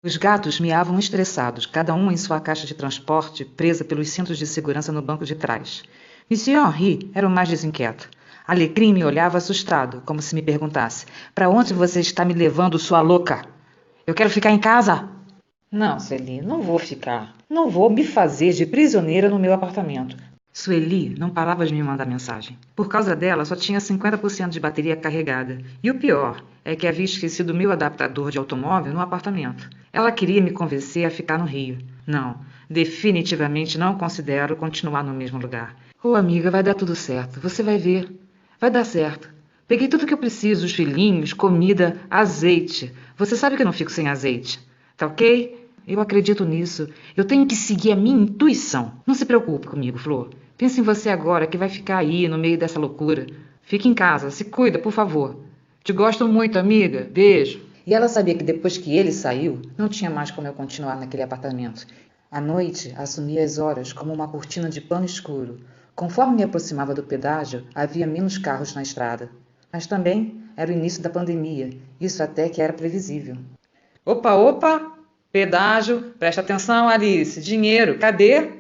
Os gatos miavam estressados, cada um em sua caixa de transporte, presa pelos cintos de segurança no banco de trás. Monsieur Henri era o mais desinquieto. Alecrim me olhava assustado, como se me perguntasse: "Para onde você está me levando, sua louca? Eu quero ficar em casa." "Não, Sueli, não vou ficar. Não vou me fazer de prisioneira no meu apartamento." Sueli não parava de me mandar mensagem. Por causa dela, só tinha 50% de bateria carregada. E o pior é que havia esquecido meu adaptador de automóvel no apartamento. Ela queria me convencer a ficar no Rio. Não, definitivamente não considero continuar no mesmo lugar. Ô, amiga, vai dar tudo certo. Você vai ver. Vai dar certo. Peguei tudo que eu preciso, os filhinhos, comida, azeite. Você sabe que eu não fico sem azeite. Tá ok? Eu acredito nisso. Eu tenho que seguir a minha intuição. Não se preocupe comigo, Flor. Pense em você agora, que vai ficar aí no meio dessa loucura. Fique em casa, se cuida, por favor. Te gosto muito, amiga. Beijo. E ela sabia que depois que ele saiu, não tinha mais como eu continuar naquele apartamento. A noite assumia as horas como uma cortina de pano escuro. Conforme me aproximava do pedágio, havia menos carros na estrada. Mas também era o início da pandemia. Isso até que era previsível. Opa, opa! Pedágio, presta atenção, Alice. Dinheiro, cadê?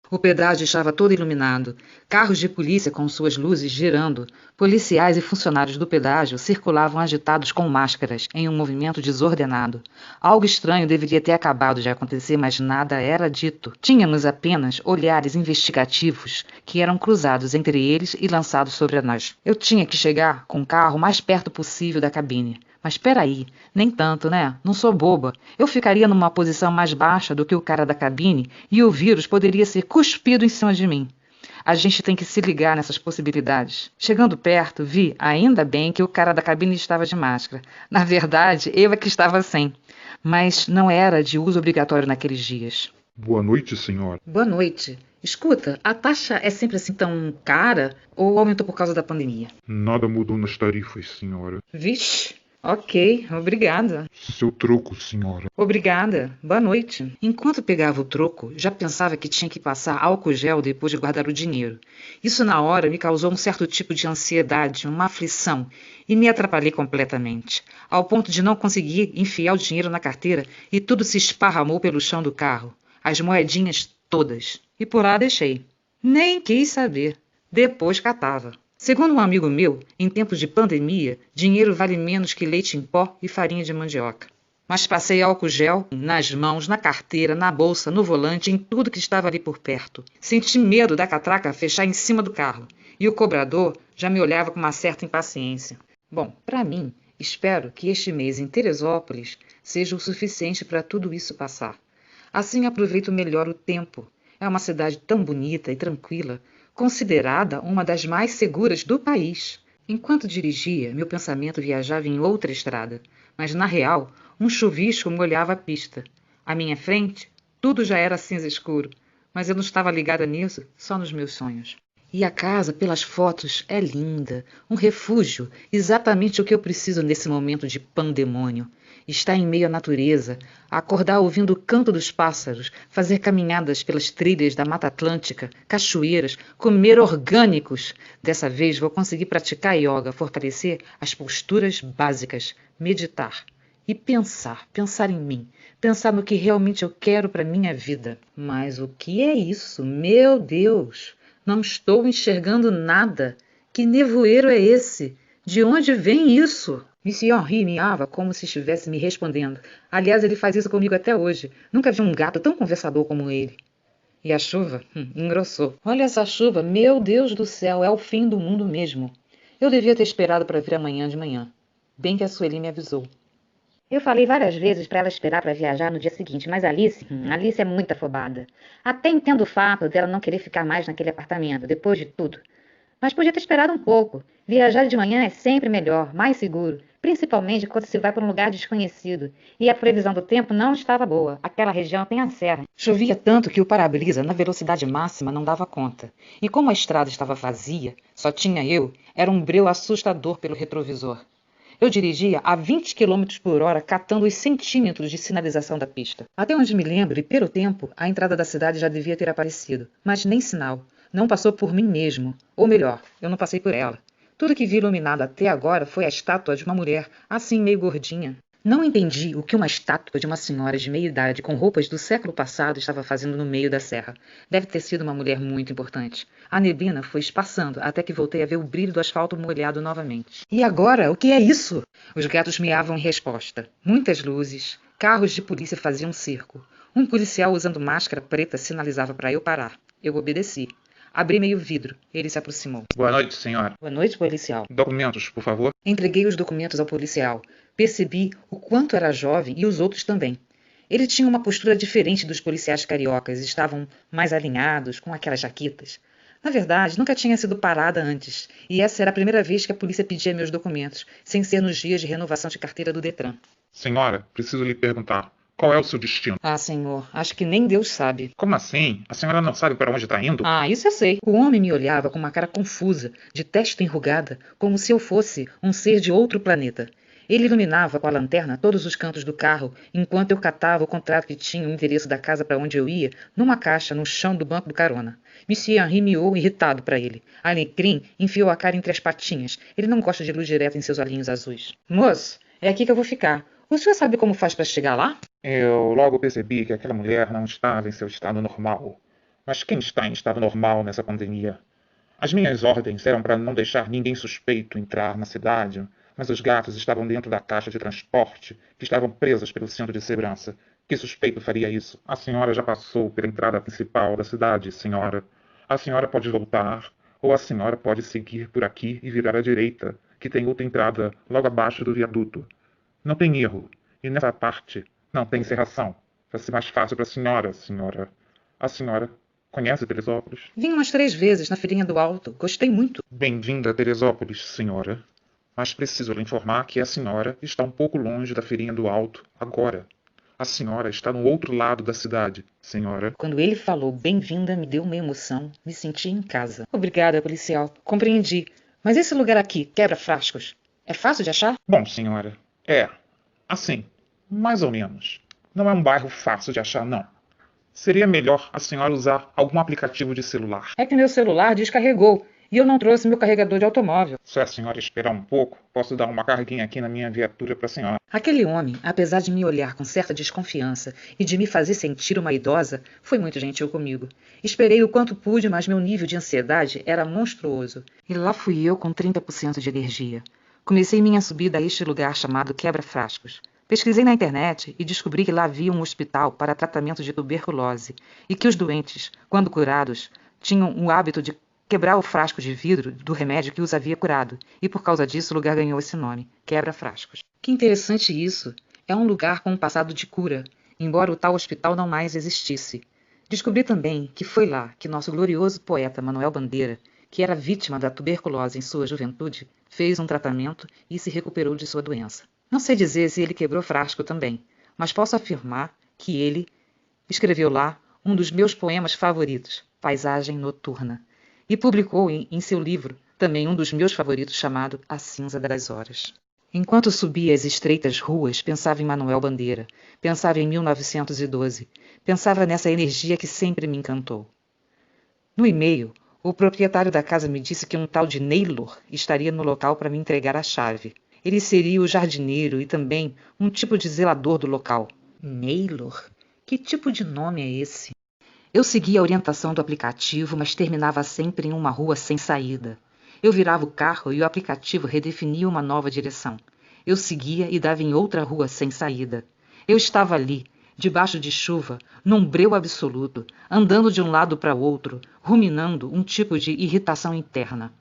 O pedágio estava todo iluminado. Carros de polícia com suas luzes girando. Policiais e funcionários do pedágio circulavam agitados com máscaras, em um movimento desordenado. Algo estranho deveria ter acabado de acontecer, mas nada era dito. Tínhamos apenas olhares investigativos que eram cruzados entre eles e lançados sobre nós. Eu tinha que chegar com o carro o mais perto possível da cabine. Mas espera aí, nem tanto, né? Não sou boba. Eu ficaria numa posição mais baixa do que o cara da cabine e o vírus poderia ser cuspido em cima de mim. A gente tem que se ligar nessas possibilidades. Chegando perto, vi, ainda bem, que o cara da cabine estava de máscara. Na verdade, eu é que estava sem. Mas não era de uso obrigatório naqueles dias. Boa noite, senhora. Boa noite. Escuta, a taxa é sempre assim tão cara ou aumentou por causa da pandemia? Nada mudou nas tarifas, senhora. Vixe. Ok, obrigada. Seu troco, senhora. Obrigada. Boa noite. Enquanto pegava o troco, já pensava que tinha que passar álcool gel depois de guardar o dinheiro. Isso na hora me causou um certo tipo de ansiedade, uma aflição, e me atrapalhei completamente, ao ponto de não conseguir enfiar o dinheiro na carteira e tudo se esparramou pelo chão do carro, as moedinhas todas. E por lá deixei. Nem quis saber. Depois catava. Segundo um amigo meu, em tempos de pandemia, dinheiro vale menos que leite em pó e farinha de mandioca. Mas passei álcool gel nas mãos, na carteira, na bolsa, no volante, em tudo que estava ali por perto. Senti medo da catraca fechar em cima do carro. E o cobrador já me olhava com uma certa impaciência. Bom, para mim, espero que este mês em Teresópolis seja o suficiente para tudo isso passar. Assim aproveito melhor o tempo. É uma cidade tão bonita e tranquila, considerada uma das mais seguras do país. Enquanto dirigia, meu pensamento viajava em outra estrada, mas na real, um chuvisco molhava a pista. À minha frente, tudo já era cinza escuro, mas eu não estava ligada nisso, só nos meus sonhos. E a casa, pelas fotos, é linda, um refúgio, exatamente o que eu preciso nesse momento de pandemônio. Estar em meio à natureza, acordar ouvindo o canto dos pássaros, fazer caminhadas pelas trilhas da Mata Atlântica, cachoeiras, comer orgânicos. Dessa vez vou conseguir praticar yoga, fortalecer as posturas básicas, meditar e pensar em mim, pensar no que realmente eu quero para minha vida. Mas o que é isso? Meu Deus! Não estou enxergando nada. Que nevoeiro é esse? De onde vem isso? Monsieur Henri miava como se estivesse me respondendo. Aliás, ele faz isso comigo até hoje. Nunca vi um gato tão conversador como ele. E a chuva? Engrossou. Olha essa chuva. Meu Deus do céu, é o fim do mundo mesmo. Eu devia ter esperado para vir amanhã de manhã. Bem que a Sueli me avisou. Eu falei várias vezes para ela esperar para viajar no dia seguinte, mas Alice é muito afobada. Até entendo o fato dela não querer ficar mais naquele apartamento, depois de tudo. Mas podia ter esperado um pouco. Viajar de manhã é sempre melhor, mais seguro, principalmente quando se vai para um lugar desconhecido. E a previsão do tempo não estava boa. Aquela região tem a serra. Chovia tanto que o para-brisa, na velocidade máxima, não dava conta. E como a estrada estava vazia, só tinha eu, era um breu assustador pelo retrovisor. Eu dirigia a 20 km por hora, catando os centímetros de sinalização da pista. Até onde me lembro, e pelo tempo, a entrada da cidade já devia ter aparecido. Mas nem sinal. Não passou por mim mesmo. Ou melhor, eu não passei por ela. Tudo que vi iluminado até agora foi a estátua de uma mulher, assim meio gordinha. Não entendi o que uma estátua de uma senhora de meia idade com roupas do século passado estava fazendo no meio da serra. Deve ter sido uma mulher muito importante. A neblina foi espaçando até que voltei a ver o brilho do asfalto molhado novamente. E agora, o que é isso? Os gatos miavam em resposta. Muitas luzes, carros de polícia faziam circo. Um policial usando máscara preta sinalizava para eu parar. Eu obedeci. Abri meio vidro. Ele se aproximou. Boa noite, senhora. Boa noite, policial. Documentos, por favor. Entreguei os documentos ao policial. Percebi o quanto era jovem e os outros também. Ele tinha uma postura diferente dos policiais cariocas. Estavam mais alinhados, com aquelas jaquetas. Na verdade, nunca tinha sido parada antes. E essa era a primeira vez que a polícia pedia meus documentos, sem ser nos dias de renovação de carteira do Detran. Senhora, preciso lhe perguntar. Qual é o seu destino? Ah, senhor, acho que nem Deus sabe. Como assim? A senhora não sabe para onde está indo? Ah, isso eu sei. O homem me olhava com uma cara confusa, de testa enrugada, como se eu fosse um ser de outro planeta. Ele iluminava com a lanterna todos os cantos do carro, enquanto eu catava o contrato que tinha o endereço da casa para onde eu ia, numa caixa no chão do banco do carona. Monsieur Henri miou irritado para ele. Alecrim enfiou a cara entre as patinhas. Ele não gosta de luz direta em seus olhinhos azuis. Moço, é aqui que eu vou ficar. O senhor sabe como faz para chegar lá? Eu logo percebi que aquela mulher não estava em seu estado normal. Mas quem está em estado normal nessa pandemia? As minhas ordens eram para não deixar ninguém suspeito entrar na cidade, mas os gatos estavam dentro da caixa de transporte, que estavam presas pelo cinto de segurança. Que suspeito faria isso? A senhora já passou pela entrada principal da cidade, senhora. A senhora pode voltar, ou a senhora pode seguir por aqui e virar à direita, que tem outra entrada logo abaixo do viaduto. Não tem erro, e nessa parte não tem serração. Vai ser mais fácil para a senhora, senhora. A senhora conhece Teresópolis? Vim umas 3 vezes na Feirinha do Alto. Gostei muito. Bem-vinda a Teresópolis, senhora. Mas preciso lhe informar que a senhora está um pouco longe da Feirinha do Alto agora. A senhora está no outro lado da cidade, senhora. Quando ele falou bem-vinda, me deu uma emoção. Me senti em casa. Obrigada, policial. Compreendi. Mas esse lugar aqui, quebra-frascos, é fácil de achar? Bom, senhora, assim, mais ou menos. Não é um bairro fácil de achar, não. Seria melhor a senhora usar algum aplicativo de celular. É que meu celular descarregou e eu não trouxe meu carregador de automóvel. Se a senhora esperar um pouco, posso dar uma carguinha aqui na minha viatura para a senhora. Aquele homem, apesar de me olhar com certa desconfiança e de me fazer sentir uma idosa, foi muito gentil comigo. Esperei o quanto pude, mas meu nível de ansiedade era monstruoso. E lá fui eu com 30% de energia. Comecei minha subida a este lugar chamado Quebra-Frascos. Pesquisei na internet e descobri que lá havia um hospital para tratamento de tuberculose e que os doentes, quando curados, tinham o hábito de quebrar o frasco de vidro do remédio que os havia curado, e por causa disso o lugar ganhou esse nome, Quebra-Frascos. Que interessante isso! É um lugar com um passado de cura, embora o tal hospital não mais existisse. Descobri também que foi lá que nosso glorioso poeta Manuel Bandeira, que era vítima da tuberculose em sua juventude, fez um tratamento e se recuperou de sua doença. Não sei dizer se ele quebrou frasco também, mas posso afirmar que ele escreveu lá um dos meus poemas favoritos, Paisagem Noturna, e publicou em seu livro também um dos meus favoritos chamado A Cinza das Horas. Enquanto subia as estreitas ruas, pensava em Manuel Bandeira, pensava em 1912, pensava nessa energia que sempre me encantou. No e-mail, o proprietário da casa me disse que um tal de Naylor estaria no local para me entregar a chave. Ele seria o jardineiro e também um tipo de zelador do local. Naylor? Que tipo de nome é esse? Eu seguia a orientação do aplicativo, mas terminava sempre em uma rua sem saída. Eu virava o carro e o aplicativo redefinia uma nova direção. Eu seguia e dava em outra rua sem saída. Eu estava ali, debaixo de chuva, num breu absoluto, andando de um lado para o outro, ruminando um tipo de irritação interna.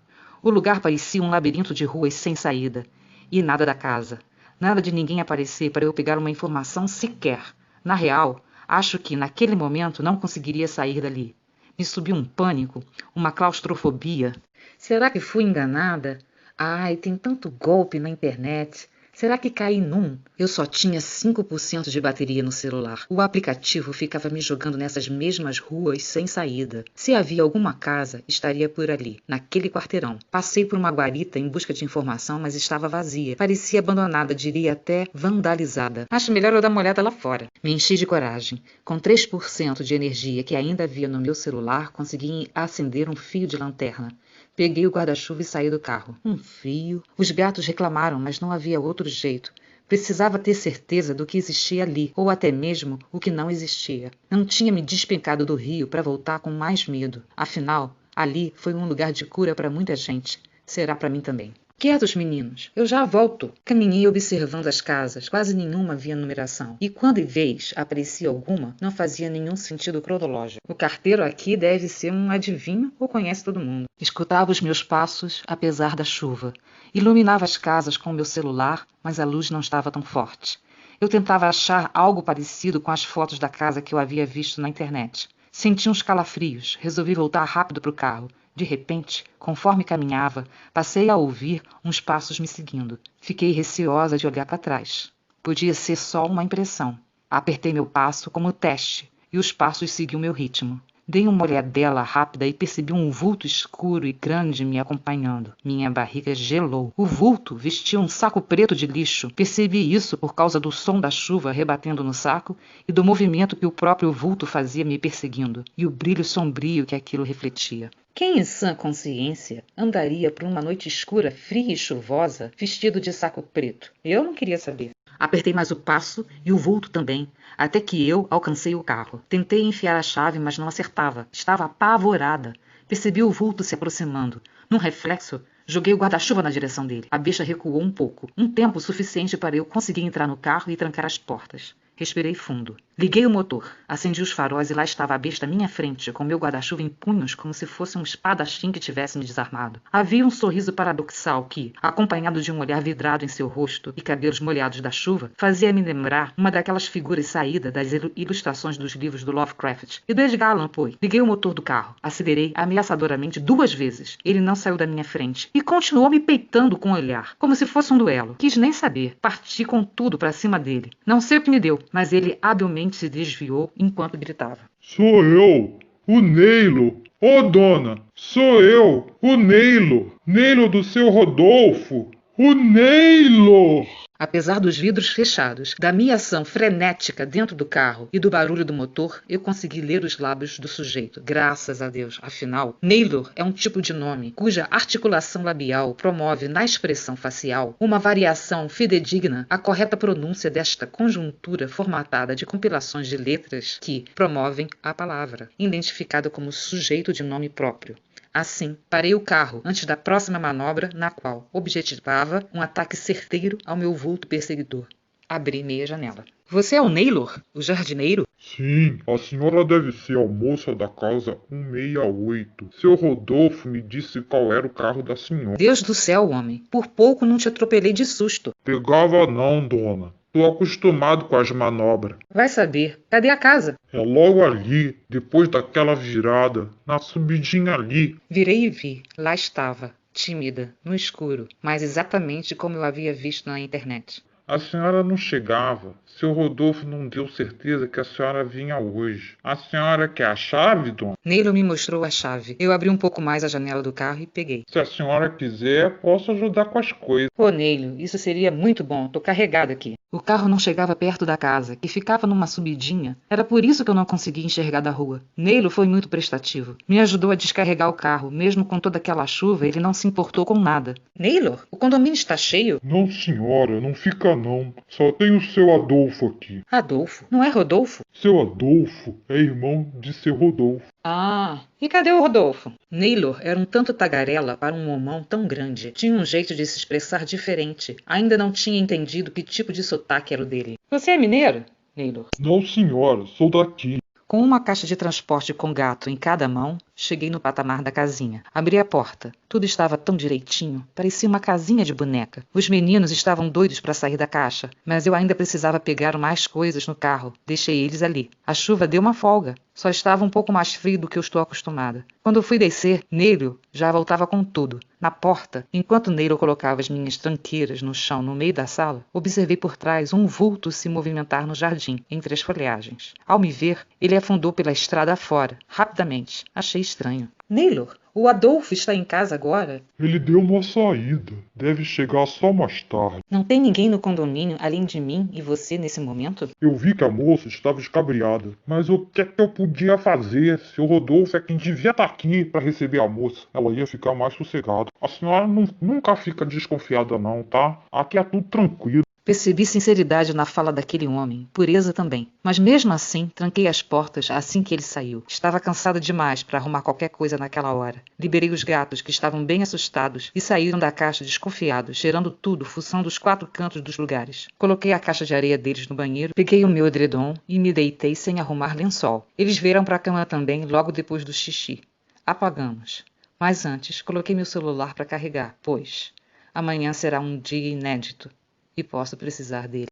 O lugar parecia um labirinto de ruas sem saída. E nada da casa. Nada de ninguém aparecer para eu pegar uma informação sequer. Na real, acho que, naquele momento, não conseguiria sair dali. Me subiu um pânico, uma claustrofobia. Será que fui enganada? Ai, tem tanto golpe na internet. Será que caí num? Eu só tinha 5% de bateria no celular. O aplicativo ficava me jogando nessas mesmas ruas sem saída. Se havia alguma casa, estaria por ali, naquele quarteirão. Passei por uma guarita em busca de informação, mas estava vazia. Parecia abandonada, diria até vandalizada. Acho melhor eu dar uma olhada lá fora. Me enchi de coragem. Com 3% de energia que ainda havia no meu celular, consegui acender um fio de lanterna. Peguei o guarda-chuva e saí do carro. Um fio. Os gatos reclamaram, mas não havia outro jeito. Precisava ter certeza do que existia ali, ou até mesmo o que não existia. Não tinha me despencado do rio para voltar com mais medo. Afinal, ali foi um lugar de cura para muita gente. Será para mim também. Quietos, meninos. Eu já volto. Caminhei observando as casas. Quase nenhuma havia numeração. E quando em vez aparecia alguma, não fazia nenhum sentido cronológico. O carteiro aqui deve ser um adivinho ou conhece todo mundo. Escutava os meus passos, apesar da chuva. Iluminava as casas com o meu celular, mas a luz não estava tão forte. Eu tentava achar algo parecido com as fotos da casa que eu havia visto na internet. Senti uns calafrios. Resolvi voltar rápido para o carro. De repente, conforme caminhava, passei a ouvir uns passos me seguindo. Fiquei receosa de olhar para trás. Podia ser só uma impressão. Apertei meu passo como teste, e os passos seguiam meu ritmo. Dei uma olhadela rápida e percebi um vulto escuro e grande me acompanhando. Minha barriga gelou. O vulto vestia um saco preto de lixo. Percebi isso por causa do som da chuva rebatendo no saco e do movimento que o próprio vulto fazia me perseguindo, e o brilho sombrio que aquilo refletia. Quem em sã consciência andaria por uma noite escura, fria e chuvosa, vestido de saco preto? Eu não queria saber. Apertei mais o passo e o vulto também, até que eu alcancei o carro. Tentei enfiar a chave, mas não acertava. Estava apavorada. Percebi o vulto se aproximando. Num reflexo, joguei o guarda-chuva na direção dele. A besta recuou um pouco, um tempo suficiente para eu conseguir entrar no carro e trancar as portas. Respirei fundo. Liguei o motor, acendi os faróis e lá estava a besta à minha frente, com meu guarda-chuva em punhos como se fosse um espadachim que tivesse me desarmado. Havia um sorriso paradoxal que, acompanhado de um olhar vidrado em seu rosto e cabelos molhados da chuva, fazia-me lembrar uma daquelas figuras saídas das ilustrações dos livros do Lovecraft e do Edgar Allan Poe. Liguei o motor do carro, acelerei ameaçadoramente 2 vezes. Ele não saiu da minha frente e continuou me peitando com o olhar, como se fosse um duelo. Quis nem saber, parti com tudo para cima dele. Não sei o que me deu, mas ele habilmente se desviou enquanto gritava. Sou eu, o Neilo. Ô dona, sou eu, o Neilo. Neilo do seu Rodolfo. O Neilo! Apesar dos vidros fechados, da minha ação frenética dentro do carro e do barulho do motor, eu consegui ler os lábios do sujeito. Graças a Deus. Afinal, Naylor é um tipo de nome cuja articulação labial promove na expressão facial uma variação fidedigna à correta pronúncia desta conjuntura formatada de compilações de letras que promovem a palavra, identificada como sujeito de nome próprio. Assim, parei o carro antes da próxima manobra, na qual objetivava um ataque certeiro ao meu vulto perseguidor. Abri meia janela. Você é o Naylor, o jardineiro? Sim, a senhora deve ser a moça da casa 168. Seu Rodolfo me disse qual era o carro da senhora. Deus do céu, homem. Por pouco não te atropelei de susto. Pegava não, dona. Tô acostumado com as manobras. Vai saber. Cadê a casa? É logo ali, depois daquela virada, na subidinha ali. Virei e vi. Lá estava, tímida, no escuro, mas exatamente como eu havia visto na internet. A senhora não chegava. Seu Rodolfo não deu certeza que a senhora vinha hoje. A senhora quer a chave, dona? Neilo me mostrou a chave. Eu abri um pouco mais a janela do carro e peguei. Se a senhora quiser, posso ajudar com as coisas. Ô, Neilo, isso seria muito bom. Tô carregado aqui. O carro não chegava perto da casa, que ficava numa subidinha. Era por isso que eu não conseguia enxergar da rua. Neilo foi muito prestativo. Me ajudou a descarregar o carro. Mesmo com toda aquela chuva, ele não se importou com nada. Neilo, o condomínio está cheio? Não, senhora, não fica não. Só tem o seu Adolfo aqui. Adolfo? Não é Rodolfo? Seu Adolfo é irmão de seu Rodolfo. Ah, e cadê o Rodolfo? Naylor era um tanto tagarela para um homão tão grande. Tinha um jeito de se expressar diferente. Ainda não tinha entendido que tipo de sotaque era o dele. Você é mineiro, Naylor? Não, senhora, sou daqui. Com uma caixa de transporte com gato em cada mão, cheguei no patamar da casinha. Abri a porta. Tudo estava tão direitinho. Parecia uma casinha de boneca. Os meninos estavam doidos para sair da caixa, mas eu ainda precisava pegar mais coisas no carro. Deixei eles ali. A chuva deu uma folga. Só estava um pouco mais frio do que eu estou acostumada. Quando eu fui descer, Neilo já voltava com tudo. Na porta, enquanto Neilo colocava as minhas tranqueiras no chão no meio da sala, observei por trás um vulto se movimentar no jardim, entre as folhagens. Ao me ver, ele afundou pela estrada afora, rapidamente. Achei estranho. Naylor, o Adolfo está em casa agora? Ele deu uma saída. Deve chegar só mais tarde. Não tem ninguém no condomínio além de mim e você nesse momento? Eu vi que a moça estava escabriada. Mas o que é que eu podia fazer? Seu Rodolfo é quem devia estar aqui para receber a moça. Ela ia ficar mais sossegada. A senhora nunca fica desconfiada não, tá? Aqui é tudo tranquilo. Percebi sinceridade na fala daquele homem, pureza também. Mas mesmo assim, tranquei as portas assim que ele saiu. Estava cansada demais para arrumar qualquer coisa naquela hora. Liberei os gatos, que estavam bem assustados, e saíram da caixa desconfiados, cheirando tudo, fuçando os 4 cantos dos lugares. Coloquei a caixa de areia deles no banheiro, peguei o meu edredom e me deitei sem arrumar lençol. Eles vieram para a cama também, logo depois do xixi. Apagamos. Mas antes, coloquei meu celular para carregar, pois amanhã será um dia inédito. E posso precisar dele.